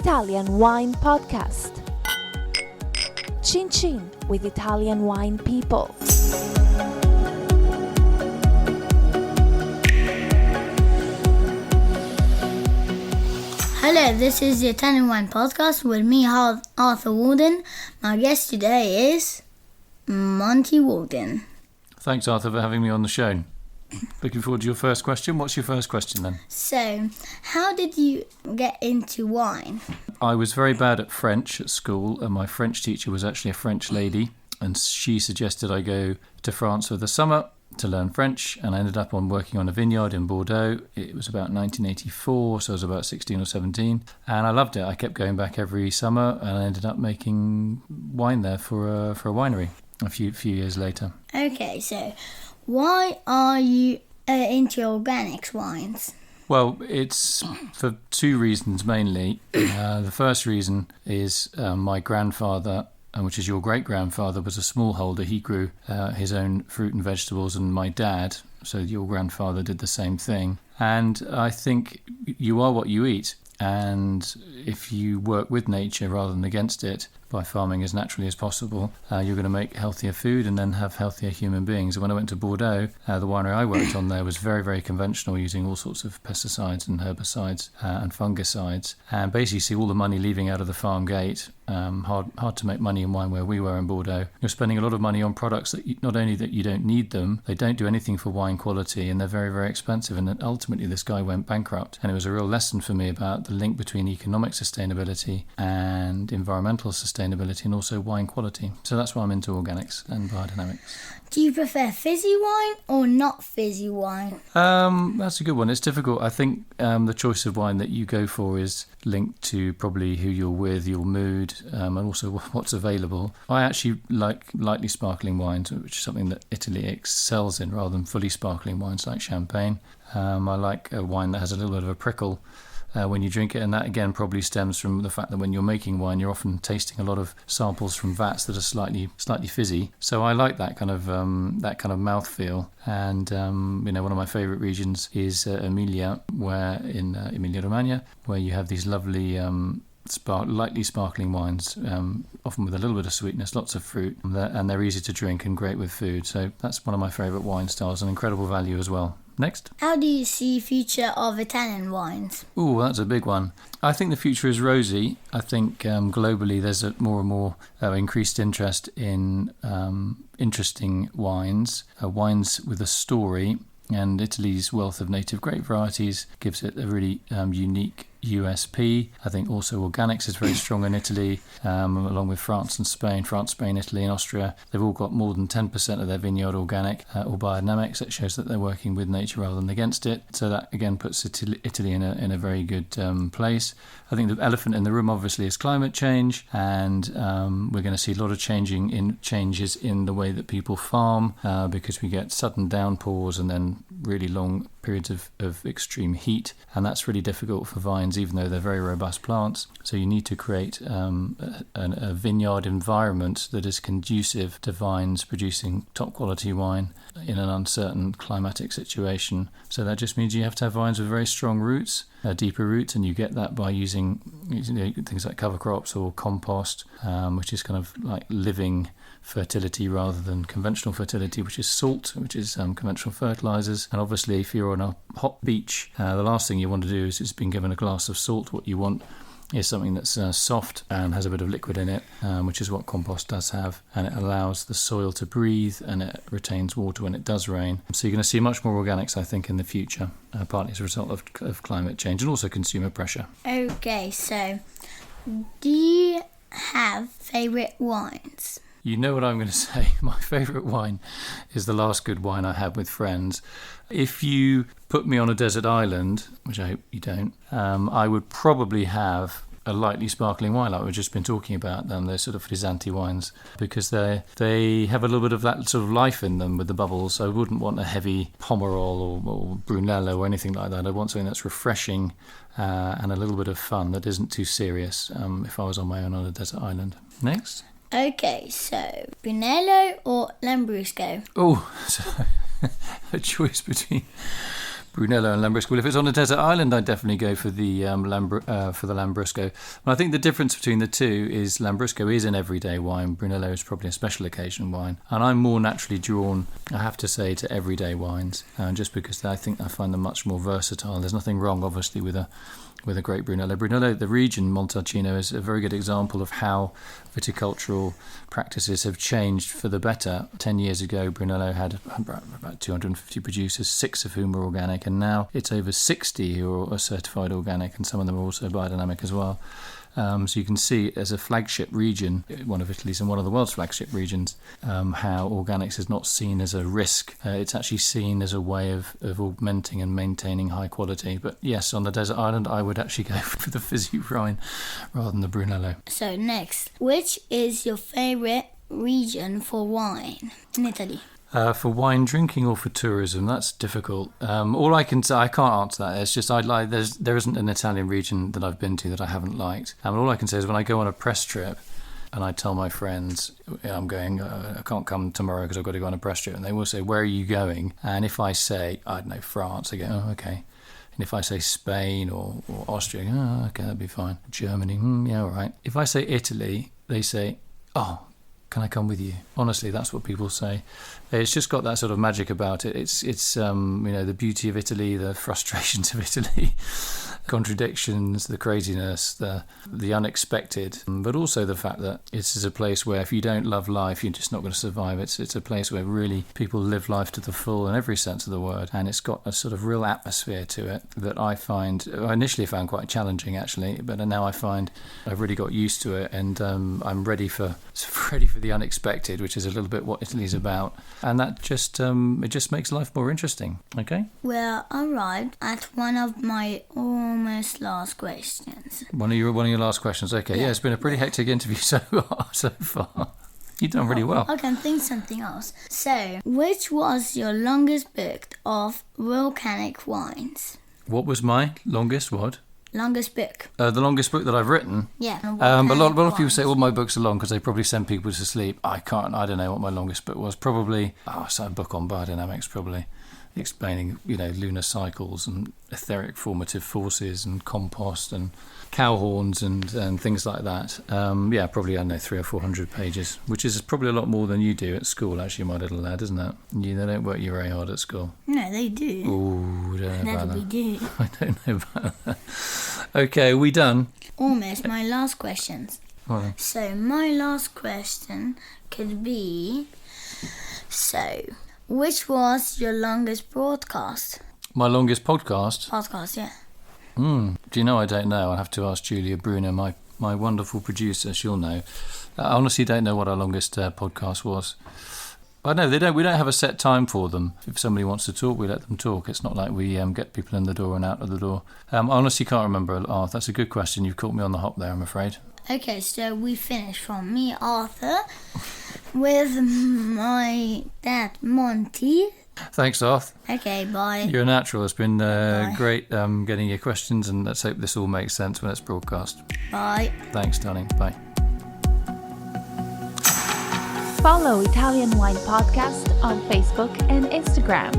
Italian Wine Podcast. Chin Chin with Italian wine people. Hello, this is the Italian Wine Podcast with me, Arthur Waldin. My guest today is Monty Waldin. Thanks, Arthur, for having me on the show. Looking forward to your first question. What's your first question then? So, how did you get into wine? I was very bad at French at school, and my French teacher was actually a French lady, and she suggested I go to France for the summer to learn French, and I ended up working on a vineyard in Bordeaux. It was about 1984, so I was about 16 or 17, and I loved it. I kept going back every summer, and I ended up making wine there for a winery a few years later. Okay, so why are you into organics wines? Well, it's for two reasons mainly. The first reason is my grandfather, which is your great-grandfather, was a smallholder. He grew his own fruit and vegetables, and my dad, so your grandfather, did the same thing. And I think you are what you eat. And if you work with nature rather than against it by farming as naturally as possible, you're going to make healthier food and then have healthier human beings. And when I went to Bordeaux, the winery I worked on there was very, very conventional, using all sorts of pesticides and herbicides and fungicides. And basically see all the money leaving out of the farm gate. Hard to make money in wine where we were in Bordeaux. You're spending a lot of money on products that not only that you don't need them, they don't do anything for wine quality, and they're very, very expensive. And then ultimately this guy went bankrupt. And it was a real lesson for me about the link between economic sustainability and environmental sustainability, and also wine quality. So that's why I'm into organics and biodynamics. Do you prefer fizzy wine or not fizzy wine? That's a good one. It's difficult. I think the choice of wine that you go for is linked to probably who you're with, your mood, and also what's available. I actually like lightly sparkling wines, which is something that Italy excels in, rather than fully sparkling wines like champagne. I like a wine that has a little bit of a prickle when you drink it, and that again probably stems from the fact that when you're making wine, you're often tasting a lot of samples from vats that are slightly fizzy. So I like that kind of mouthfeel. And one of my favourite regions is Emilia, where in Emilia-Romagna, where you have these lovely lightly sparkling wines, often with a little bit of sweetness, lots of fruit, and they're easy to drink and great with food. So that's one of my favourite wine styles, and incredible value as well. Next. How do you see future of Italian wines? Ooh, that's a big one. I think the future is rosy. I think globally there's a more and more increased interest in interesting wines, wines with a story, and Italy's wealth of native grape varieties gives it a really unique USP. I think also organics is very strong in Italy, along with France and Spain. France, Spain, Italy and Austria, they've all got more than 10% of their vineyard organic or biodynamics. It shows that they're working with nature rather than against it. So that again puts Italy in a very good place. I think the elephant in the room obviously is climate change, and we're going to see a lot of changes in the way that people farm, because we get sudden downpours and then really long periods of extreme heat, and that's really difficult for vines, even though they're very robust plants. So you need to create a vineyard environment that is conducive to vines producing top quality wine in an uncertain climatic situation. So that just means you have to have vines with very strong roots, deeper roots, and you get that by using things like cover crops or compost, which is kind of like living fertility rather than conventional fertility, which is salt, which is conventional fertilizers. And obviously if you're on a hot beach, the last thing you want to do is being given a glass of salt. What you want is something that's soft and has a bit of liquid in it, which is what compost does have, and it allows the soil to breathe and it retains water when it does rain. So you're going to see much more organics, I think, in the future, partly as a result of climate change and also consumer pressure. Okay, so do you have favourite wines? You know what I'm going to say. My favourite wine is the last good wine I had with friends. If you put me on a desert island, which I hope you don't, I would probably have a lightly sparkling wine like we've just been talking about. They're sort of frizzanti wines, because they have a little bit of that sort of life in them with the bubbles. I wouldn't want a heavy Pomerol or Brunello or anything like that. I want something that's refreshing and a little bit of fun that isn't too serious if I was on my own on a desert island. Next. Okay, so Brunello or Lambrusco? Oh, so a choice between Brunello and Lambrusco. Well, if it's on a desert island, I'd definitely go for the Lambrusco. But I think the difference between the two is Lambrusco is an everyday wine. Brunello is probably a special occasion wine. And I'm more naturally drawn, I have to say, to everyday wines, just because I find them much more versatile. There's nothing wrong, obviously, with a great Brunello. Brunello, the region, Montalcino, is a very good example of how viticultural practices have changed for the better. 10 years ago, Brunello had about 250 producers, 6 of whom were organic, and now it's over 60 who are certified organic, and some of them are also biodynamic as well. So you can see as a flagship region, one of Italy's and one of the world's flagship regions, how organics is not seen as a risk. It's actually seen as a way of augmenting and maintaining high quality. But yes, on the desert island, I would actually go for the fizzy Rhine rather than the Brunello. So next, which is your favourite region for wine in Italy? For wine drinking or for tourism, that's difficult. All I can say, I can't answer that. It's just there isn't an Italian region that I've been to that I haven't liked. And all I can say is when I go on a press trip and I tell my friends, I'm going, I can't come tomorrow because I've got to go on a press trip, and they will say, where are you going? And if I say, I don't know, France, they go, oh, okay. And if I say Spain or Austria, oh, okay, that'd be fine. Germany, yeah, all right. If I say Italy, they say, oh, can I come with you? Honestly, that's what people say. It's just got that sort of magic about it. It's the beauty of Italy, the frustrations of Italy, contradictions, the craziness, the unexpected, but also the fact that this is a place where if you don't love life, you're just not going to survive. It's a place where really people live life to the full in every sense of the word, and it's got a sort of real atmosphere to it that I initially found quite challenging actually, but now I find I've really got used to it, and I'm ready for the unexpected, which is a little bit what Italy's about. And that just it just makes life more interesting. Okay. Well, arrived at one of my almost last questions. One of your last questions. Okay. Yeah, it's been a pretty hectic interview so far. You've done really well. I can think something else. So, which was your longest book of volcanic wines? What was my longest what? Longest book. The longest book that I've written? Yeah. A lot of people say all my books are long because they probably send people to sleep. I don't know what my longest book was. Probably, it's a book on biodynamics, probably, explaining, lunar cycles and etheric formative forces and compost and cow horns and things like that. Probably, 300 or 400 pages, which is probably a lot more than you do at school, actually, my little lad, isn't it? They don't work you very hard at school. No, they do. Ooh, don't know about that. We do. I don't know about that. Okay, are we done? Almost. My last questions. Well, So, my last question could be, which was your longest broadcast? my longest podcast? Podcast, yeah. Do you know? I don't know. I'll have to ask Julia Bruner, my wonderful producer. She'll know. I honestly don't know what our longest podcast was. I know we don't have a set time for them. If somebody wants to talk, we let them talk. It's not like we get people in the door and out of the door. I honestly can't remember. Oh, that's a good question. You've caught me on the hop there, I'm afraid. Okay, so we finished from me, Arthur, with my dad, Monty. Thanks, Arth. Okay, bye. You're a natural. It's been great getting your questions, and let's hope this all makes sense when it's broadcast. Bye. Thanks, darling. Bye. Follow Italian Wine Podcast on Facebook and Instagram.